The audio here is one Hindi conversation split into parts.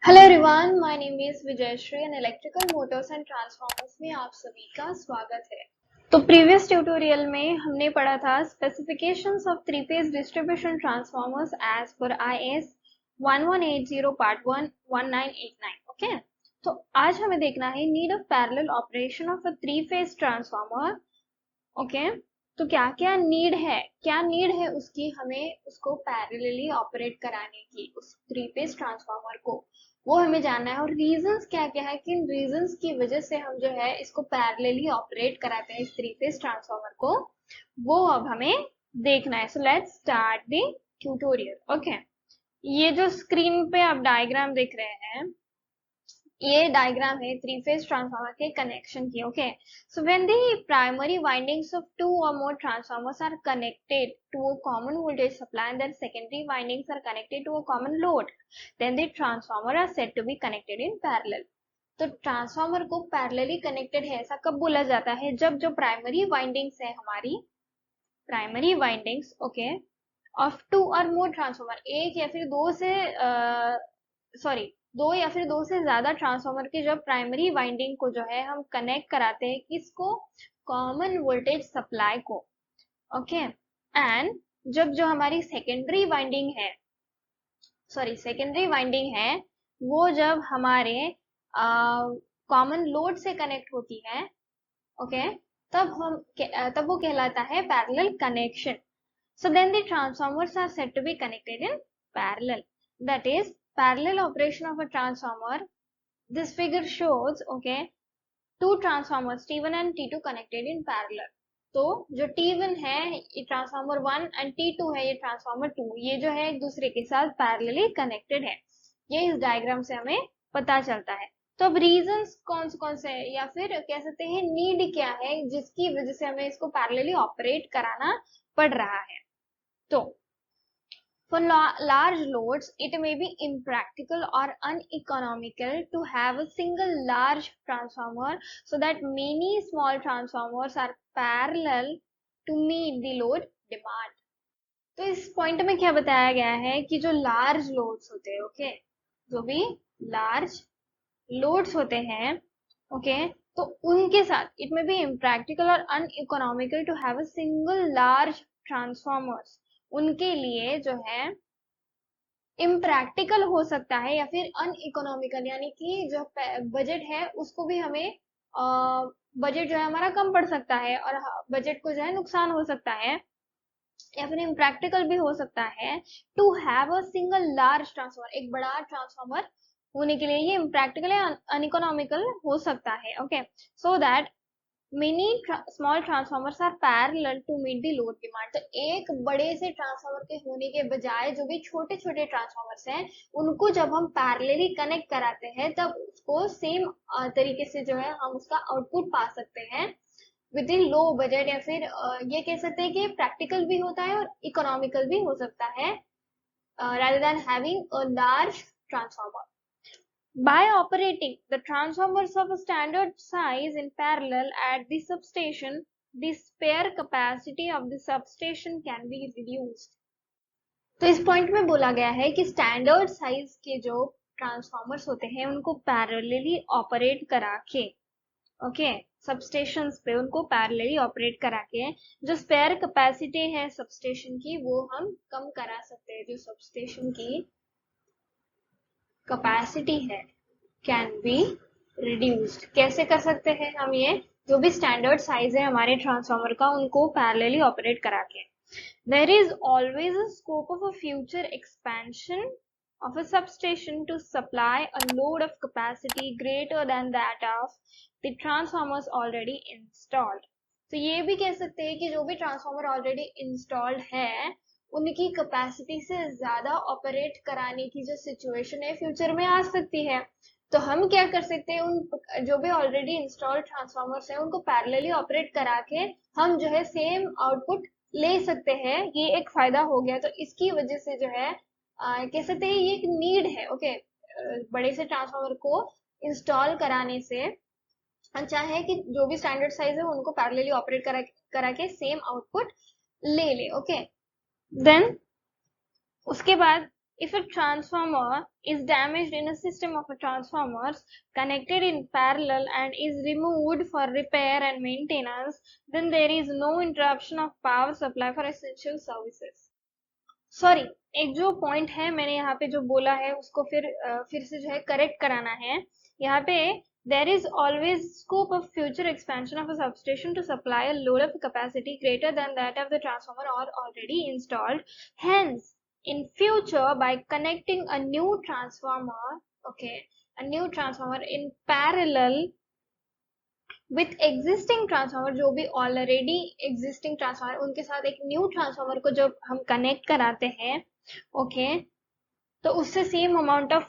Hello everyone, my name is Vijayashree and electrical motors and transformers में आप सभी का स्वागत है। तो प्रीवियस ट्यूटोरियल में हमने पढ़ा था specifications of three phase distribution transformers as पर IS 1180 पार्ट 1 1989। ओके, तो आज हमें देखना है need of parallel operation of a three phase transformer. Okay, तो क्या क्या नीड है उसकी, हमें उसको पैरेलली ऑपरेट कराने की, उस थ्री फेज ट्रांसफार्मर को, वो हमें जानना है। और रीजंस क्या क्या है, किन रीजंस की वजह से हम जो है इसको पैरेलली ऑपरेट कराते हैं, इस थ्री फेज ट्रांसफार्मर को, वो अब हमें देखना है। So let's start the tutorial. Okay, ये जो स्क्रीन पे आप डायग्राम देख रहे हैं, ये डायग्राम है थ्री फेज ट्रांसफार्मर के कनेक्शन की। Okay, so when the primary windings of two or more transformers are connected to a common voltage supply and their secondary windings are connected to a common load, then the transformer are said to be connected in parallel. तो ट्रांसफार्मर को पैरेलली कनेक्टेड है ऐसा कब बोला जाता है? जब जो प्राइमरी वाइंडिंग्स है हमारी, primary windings, okay, of two or more transformer, एक या फिर दो से सॉरी दो या फिर दो से ज्यादा ट्रांसफार्मर की जब प्राइमरी वाइंडिंग को जो है हम कनेक्ट कराते हैं, किसको? कॉमन वोल्टेज सप्लाई को। ओके, एंड जब जो हमारी सेकेंडरी वाइंडिंग है वो जब हमारे कॉमन लोड से कनेक्ट होती है, ओके, तब वो कहलाता है parallel connection. So then the transformers are said to be connected in parallel. That is parallel operation of a transformer. This figure shows, okay, two transformers T1 and T2 connected in parallel. तो जो T1 है ये ट्रांसफार्मर 1 एंड T2 है ये ट्रांसफार्मर 2, ये जो है एक दूसरे के साथ पैरेलली कनेक्टेड है। ये इस डायग्राम से हमें पता चलता है। तो अब रीजंस कौन से है, या फिर कह सकते हैं नीड क्या है जिसकी वजह से हमें इसको पैरेलली ऑपरेट कराना पड़ रहा है। तो for large loads, it may be impractical or uneconomical to have a single large transformer, so that many small transformers are parallel to meet the load demand. तो इस पॉइंट में क्या बताया गया है कि जो लार्ज लोड्स होते हैं, ओके, जो भी लार्ज लोड्स होते हैं, ओके, तो उनके साथ it may be impractical or uneconomical to have a single large transformers, उनके लिए जो है इम्प्रैक्टिकल हो सकता है या फिर अनइकोनॉमिकल, यानी कि जो बजट है उसको भी हमें बजट जो है हमारा कम पड़ सकता है और बजट को जो है नुकसान हो सकता है, या फिर इम्प्रैक्टिकल भी हो सकता है to have a single large transformer, एक बड़ा ट्रांसफार्मर होने के लिए ये इम्प्रैक्टिकल या अनइकोनॉमिकल हो सकता है। Okay, so that mini small transformers are parallel to meet the load demand. तो एक बड़े से ट्रांसफार्मर के होने के बजाय जो भी छोटे छोटे ट्रांसफार्मर्स हैं उनको जब हम पैरेलली कनेक्ट कराते हैं तब उसको सेम तरीके से जो है हम उसका आउटपुट पा सकते हैं विद इन लो बजट, या फिर ये कह सकते हैं कि प्रैक्टिकल भी होता है और इकोनॉमिकल भी हो सकता है rather than having a large transformer. By operating the transformers of a standard size in parallel at the substation, the spare capacity of the substation can be reduced. तो इस पॉइंट में बोला गया है कि स्टैंडर्ड साइज के जो ट्रांसफार्मर्स होते हैं उनको पैरेलली ऑपरेट करा के, ओके, सबस्टेशंस पे उनको पैरेलली ऑपरेट करा के जो स्पेयर कैपेसिटी है सबस्टेशन की वो हम कम करा सकते हैं। जो सबस्टेशन की कैपेसिटी है कैन बी रिड्यूस्ड। कैसे कर सकते हैं हम ये? जो भी स्टैंडर्ड साइज है हमारे ट्रांसफार्मर का उनको पैरेलली ऑपरेट करा के। There is always a scope of a future expansion of a substation to supply a load of capacity greater than that of the transformers already installed. तो ये भी कह सकते हैं कि जो भी ट्रांसफार्मर ऑलरेडी इंस्टॉल्ड है उनकी कैपेसिटी से ज्यादा ऑपरेट कराने की जो सिचुएशन है फ्यूचर में आ सकती है। तो हम क्या कर सकते हैं, उन जो भी ऑलरेडी इंस्टॉल्ड ट्रांसफार्मर्स हैं उनको पैरेलली ऑपरेट करा के हम जो है सेम आउटपुट ले सकते हैं। ये एक फायदा हो गया। तो इसकी वजह से जो है कह सकते हैं ये एक नीड है। ओके, बड़े से ट्रांसफार्मर को इंस्टॉल कराने से अच्छा है कि जो भी स्टैंडर्ड साइज है उनको पैरेलली ऑपरेट करा के सेम आउटपुट ले ले। ओके, देन उसके बाद if a transformer is damaged in a system of transformers connected in parallel and is removed for repair and maintenance, then there is no interruption of power supply for essential services. Sorry, एक जो पॉइंट है मैंने यहाँ पे जो बोला है उसको फिर से जो है करेक्ट कराना है। यहाँ पे there is always scope of future expansion of a substation to supply a load of capacity greater than that of the transformer or already installed. Hence, in future, by connecting a new transformer, a new transformer in parallel with existing transformer, जो भी already existing transformer उनके साथ एक new transformer को जब हम connect कराते हैं, तो उससे सेम अमाउंट ऑफ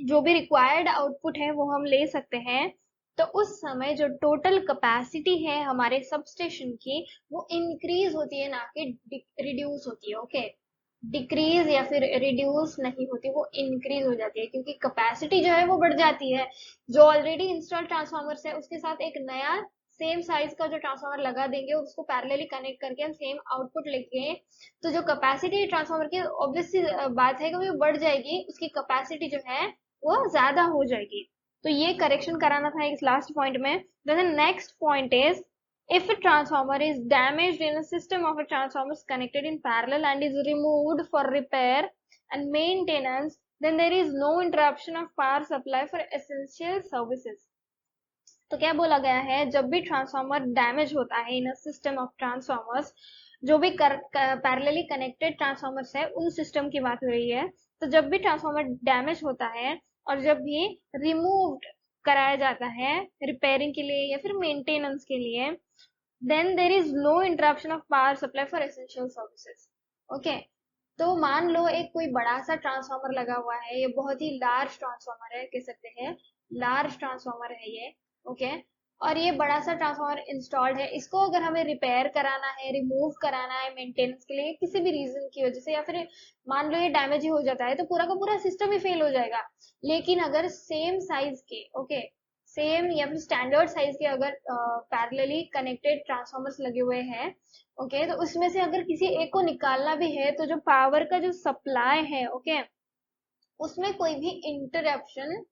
जो भी रिक्वायर्ड आउटपुट है वो हम ले सकते हैं। तो उस समय जो टोटल कैपेसिटी है हमारे सबस्टेशन की वो इंक्रीज होती है, ना कि रिड्यूस होती है। डिक्रीज या फिर रिड्यूस नहीं होती, वो इंक्रीज हो जाती है, क्योंकि कैपेसिटी जो है वो बढ़ जाती है। जो ऑलरेडी इंस्टॉल ट्रांसफार्मर्स है उसके साथ एक नया सेम साइज का जो ट्रांसफार्मर लगा देंगे, उसको पैरेलली कनेक्ट करके हम सेम आउटपुट लेंगे, तो जो कैपेसिटी ट्रांसफार्मर की ऑब्वियसली बात है कि वो बढ़ जाएगी, उसकी कैपेसिटी जो है वो ज्यादा हो जाएगी। तो ये करेक्शन कराना था इस लास्ट पॉइंट में। Then next point is, if a transformer is damaged in a system of transformers connected in parallel and is removed for repair and maintenance, then there is no interruption of power supply for essential services. तो क्या बोला गया है, जब भी ट्रांसफार्मर डैमेज होता है इन अ सिस्टम ऑफ ट्रांसफार्मर्स, जो भी पैरेलली कनेक्टेड ट्रांसफार्मर्स है उन सिस्टम की बात हो रही है, तो जब भी ट्रांसफार्मर डैमेज होता है और जब भी रिमूव्ड कराया जाता है रिपेयरिंग के लिए या फिर मेंटेनेंस के लिए, then there is no interruption of power supply for essential services. तो मान लो एक कोई बड़ा सा ट्रांसफार्मर लगा हुआ है, ये बहुत ही लार्ज ट्रांसफार्मर है, कह सकते हैं लार्ज ट्रांसफार्मर है ये, और ये बड़ा सा ट्रांसफार्मर इंस्टॉल्ड है। इसको अगर हमें रिपेयर कराना है, रिमूव कराना है मेंटेनेंस के लिए किसी भी रीजन की वजह से, या फिर मान लो ये डैमेज ही हो जाता है, तो पूरा का पूरा सिस्टम ही फेल हो जाएगा। लेकिन अगर सेम साइज के सेम या फिर स्टैंडर्ड साइज के अगर पैरेलली कनेक्टेड ट्रांसफार्मर्स लगे हुए हैं, तो उसमें से अगर किसी एक को निकालना भी है, तो जो पावर का जो सप्लाई है, उसमें कोई भी इंटरप्शन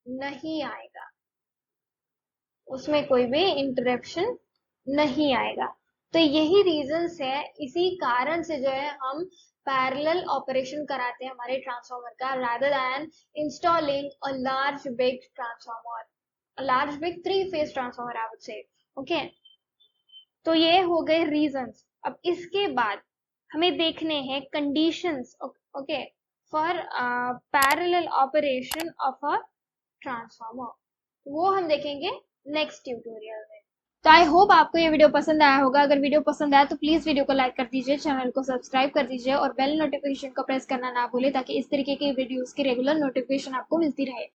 नहीं आएगा, उसमें कोई भी इंटरप्शन नहीं आएगा। तो यही रीजंस है, इसी कारण से जो है हम पैरेलल ऑपरेशन कराते हैं हमारे ट्रांसफार्मर का, rather than installing a large big transformer, a large big 3-phase transformer I would say. तो ये हो गए रीजंस। अब इसके बाद हमें देखने हैं conditions for parallel operation of a transformer, वो हम देखेंगे नेक्स्ट ट्यूटोरियल में। तो आई होप आपको ये वीडियो पसंद आया होगा। अगर वीडियो पसंद आया तो प्लीज वीडियो को लाइक कर दीजिए, चैनल को सब्सक्राइब कर दीजिए और बेल नोटिफिकेशन को प्रेस करना ना भूले, ताकि इस तरीके के वीडियोस की रेगुलर नोटिफिकेशन आपको मिलती रहे।